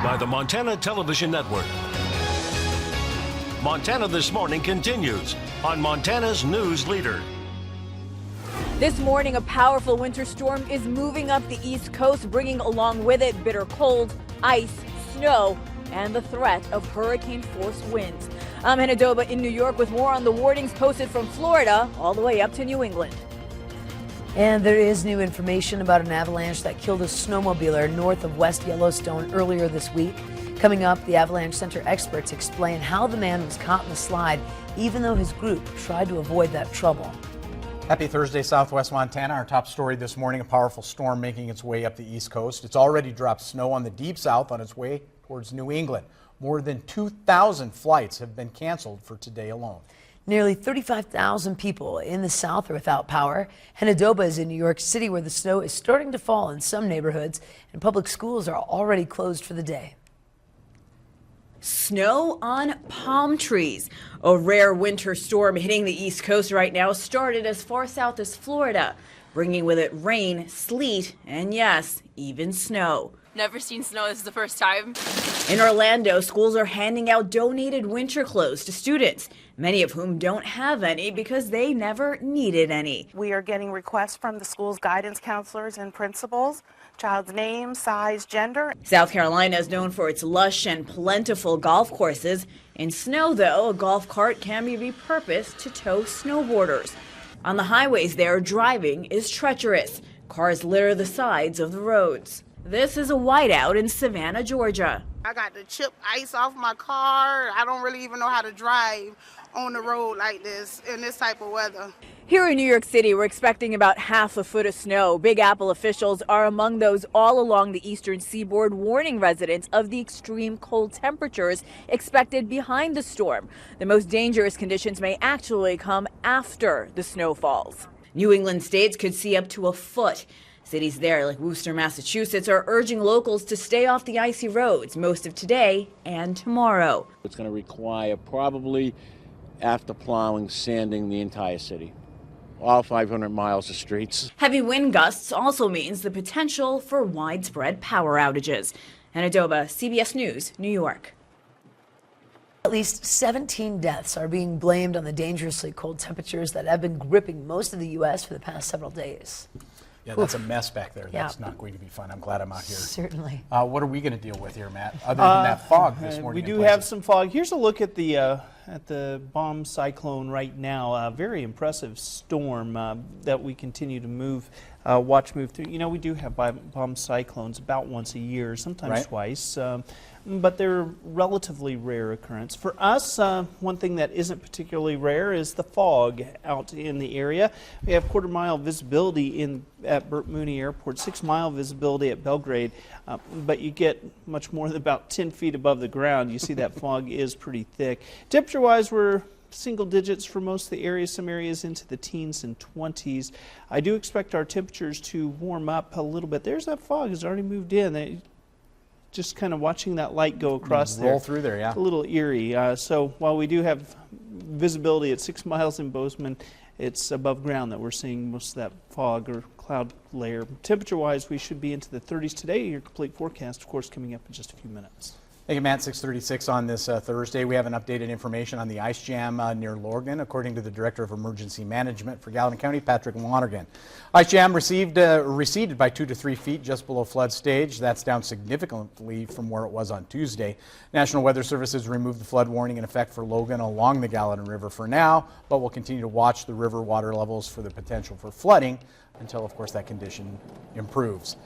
by the Montana Television Network. Montana This Morning continues on Montana's News Leader. This morning, a powerful winter storm is moving up the East Coast, bringing along with it bitter cold, ice, snow, and the threat of hurricane-force winds. I'm Hannah Doba in New York with more on the warnings posted from Florida all the way up to New England. And there is new information about an avalanche that killed a snowmobiler north of West Yellowstone earlier this week. Coming up, the Avalanche Center experts explain how the man was caught in the slide, even though his group tried to avoid that trouble. Happy Thursday, Southwest Montana. Our top story this morning, a powerful storm making its way up the East Coast. It's already dropped snow on the deep south on its way towards New England. More than 2,000 flights have been canceled for today alone. Nearly 35,000 people in the south are without power. Hannah Doba is in New York City, where the snow is starting to fall in some neighborhoods, and public schools are already closed for the day. Snow on palm trees. A rare winter storm hitting the East Coast right now started as far south as Florida, bringing with it rain, sleet, and yes, even snow. Never seen snow. This is the first time. In Orlando, schools are handing out donated winter clothes to students, many of whom don't have any because they never needed any. We are getting requests from the school's guidance counselors and principals, child's name, size, gender. South Carolina is known for its lush and plentiful golf courses. In snow, though, a golf cart can be repurposed to tow snowboarders. On the highways there, driving is treacherous. Cars litter the sides of the roads. This is a whiteout in Savannah, Georgia. I got to chip ice off my car. I don't really even know how to drive on the road like this in this type of weather. Here in New York City, we're expecting about half a foot of snow. Big Apple officials are among those all along the eastern seaboard warning residents of the extreme cold temperatures expected behind the storm. The most dangerous conditions may actually come after the snow falls. New England states could see up to a foot. Cities there, like Worcester, Massachusetts, are urging locals to stay off the icy roads most of today and tomorrow. It's going to require probably, after plowing, sanding the entire city. All 500 miles of streets. Heavy wind gusts also means the potential for widespread power outages. Hannah Doba, CBS News, New York. At least 17 deaths are being blamed on the dangerously cold temperatures that have been gripping most of the U.S. for the past several days. Yeah, that's a mess back there. Yeah. That's not going to be fun. I'm glad I'm out here. Certainly. What are we going to deal with here, Matt, other than that fog this morning? We do have some fog. Here's a look at the bomb cyclone right now. A very impressive storm that we continue to watch move through. You know, we do have bomb cyclones about once a year, sometimes twice. But they're a relatively rare occurrence. For us, one thing that isn't particularly rare is the fog out in the area. We have quarter-mile visibility at Burt Mooney Airport, 6-mile visibility at Belgrade, but you get much more than about 10 feet above the ground. You see that fog is pretty thick. Temperature-wise, we're single digits for most of the areas, some areas into the teens and 20s. I do expect our temperatures to warm up a little bit. There's that fog has already moved in. Just kind of watching that light go across there. Roll through there, yeah. It's a little eerie. So while we do have visibility at 6 miles in Bozeman, it's above ground that we're seeing most of that fog or cloud layer. Temperature-wise, we should be into the 30s today. Your complete forecast, of course, coming up in just a few minutes. Thank you, Matt. 6:36 on this Thursday. We have an updated information on the ice jam near Logan, according to the Director of Emergency Management for Gallatin County, Patrick Lonergan. Ice jam receded by 2 to 3 feet just below flood stage. That's down significantly from where it was on Tuesday. National Weather Service has removed the flood warning in effect for Logan along the Gallatin River for now, but we'll continue to watch the river water levels for the potential for flooding until, of course, that condition improves.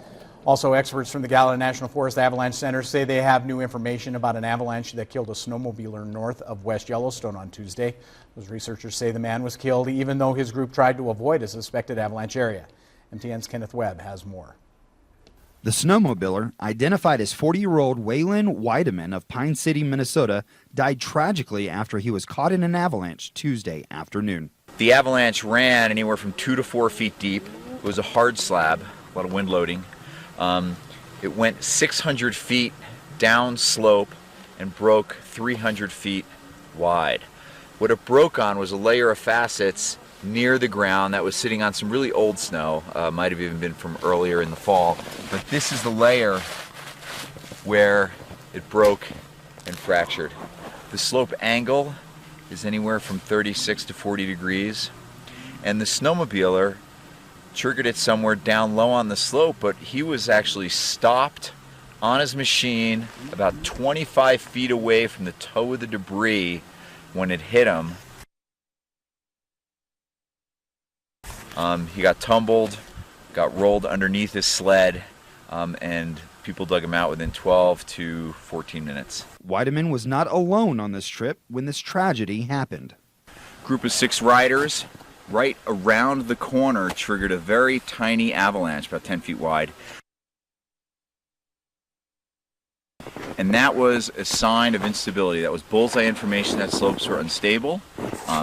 Also, experts from the Gallatin National Forest Avalanche Center say they have new information about an avalanche that killed a snowmobiler north of West Yellowstone on Tuesday. Those researchers say the man was killed even though his group tried to avoid a suspected avalanche area. MTN's Kenneth Webb has more. The snowmobiler, identified as 40-year-old Waylon Weideman of Pine City, Minnesota, died tragically after he was caught in an avalanche Tuesday afternoon. The avalanche ran anywhere from 2 to 4 feet deep. It was a hard slab, a lot of wind loading. It went 600 feet down slope and broke 300 feet wide. What it broke on was a layer of facets near the ground that was sitting on some really old snow, might have even been from earlier in the fall. But this is the layer where it broke and fractured. The slope angle is anywhere from 36 to 40 degrees, and the snowmobiler triggered it somewhere down low on the slope, but he was actually stopped on his machine about 25 feet away from the toe of the debris when it hit him. He got tumbled, got rolled underneath his sled, and people dug him out within 12 to 14 minutes. Weideman was not alone on this trip when this tragedy happened. Group of 6 riders right around the corner triggered a very tiny avalanche, about 10 feet wide. And that was a sign of instability. That was bullseye information that slopes were unstable.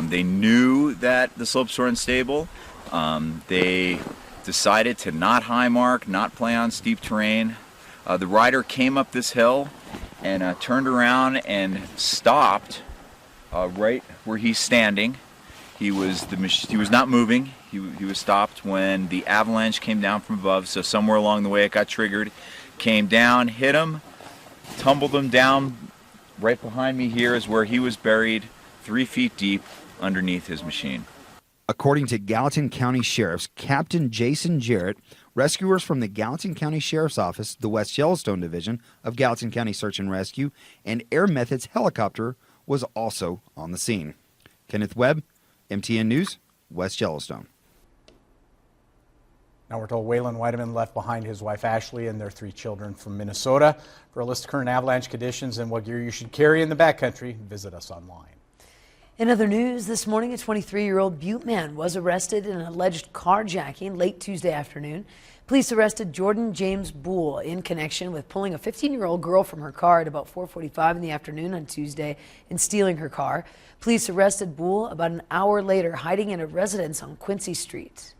They knew that the slopes were unstable. They decided to not high mark, not play on steep terrain. The rider came up this hill and turned around and stopped right where he's standing. He was not moving. He was stopped when the avalanche came down from above. So somewhere along the way it got triggered, came down, hit him, tumbled him down. Right behind me here is where he was buried, 3 feet deep underneath his machine. According to Gallatin County Sheriff's Captain Jason Jarrett, rescuers from the Gallatin County Sheriff's Office, the West Yellowstone Division of Gallatin County Search and Rescue, and Air Methods helicopter was also on the scene. Kenneth Webb, MTN News, West Yellowstone. Now we're told Waylon Weideman left behind his wife Ashley and their 3 children from Minnesota. For a list of current avalanche conditions and what gear you should carry in the backcountry, visit us online. In other news, this morning a 23-year-old Butte man was arrested in an alleged carjacking late Tuesday afternoon. Police arrested Jordan James Boole in connection with pulling a 15-year-old girl from her car at about 4:45 in the afternoon on Tuesday and stealing her car. Police arrested Boole about an hour later, hiding in a residence on Quincy Street.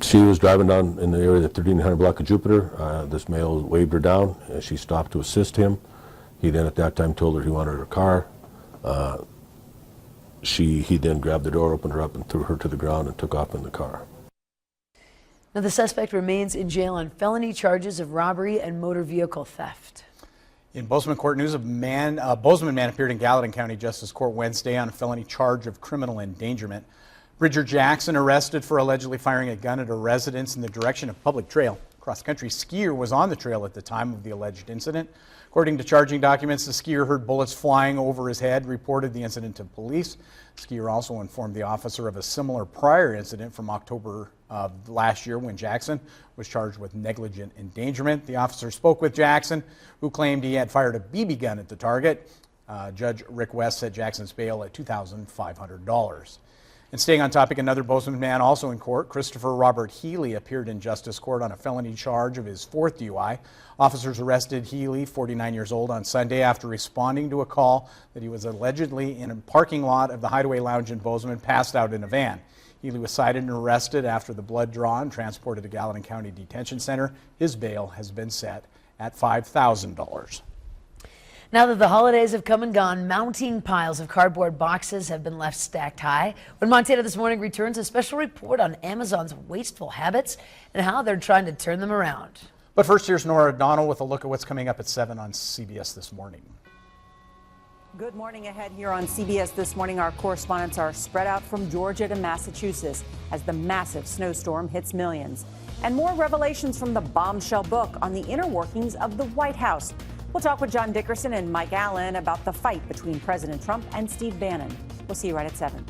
She was driving down in the area of the 1300 block of Jupiter. This male waved her down and she stopped to assist him. He then at that time told her he wanted her car. He then grabbed the door, opened her up, and threw her to the ground and took off in the car. Now the suspect remains in jail on felony charges of robbery and motor vehicle theft. In Bozeman Court news, a Bozeman man appeared in Gallatin County Justice Court Wednesday on a felony charge of criminal endangerment. Bridger Jackson arrested for allegedly firing a gun at a residence in the direction of Public Trail. Cross-country skier was on the trail at the time of the alleged incident. According to charging documents, the skier heard bullets flying over his head, reported the incident to police. The skier also informed the officer of a similar prior incident from October of last year when Jackson was charged with negligent endangerment. The officer spoke with Jackson, who claimed he had fired a BB gun at the target. Judge Rick West set Jackson's bail at $2,500. And staying on topic, another Bozeman man also in court, Christopher Robert Healy, appeared in Justice Court on a felony charge of his 4th DUI. Officers arrested Healy, 49 years old, on Sunday after responding to a call that he was allegedly in a parking lot of the Hideaway Lounge in Bozeman, passed out in a van. Healy was cited and arrested after the blood draw and transported to Gallatin County Detention Center. His bail has been set at $5,000. Now that the holidays have come and gone, mounting piles of cardboard boxes have been left stacked high. When Montana This Morning returns, a special report on Amazon's wasteful habits and how they're trying to turn them around. But first, here's Nora O'Donnell with a look at what's coming up at 7 on CBS This Morning. Good morning. Ahead here on CBS This Morning, our correspondents are spread out from Georgia to Massachusetts as the massive snowstorm hits millions. And more revelations from the bombshell book on the inner workings of the White House. We'll talk with John Dickerson and Mike Allen about the fight between President Trump and Steve Bannon. We'll see you right at 7.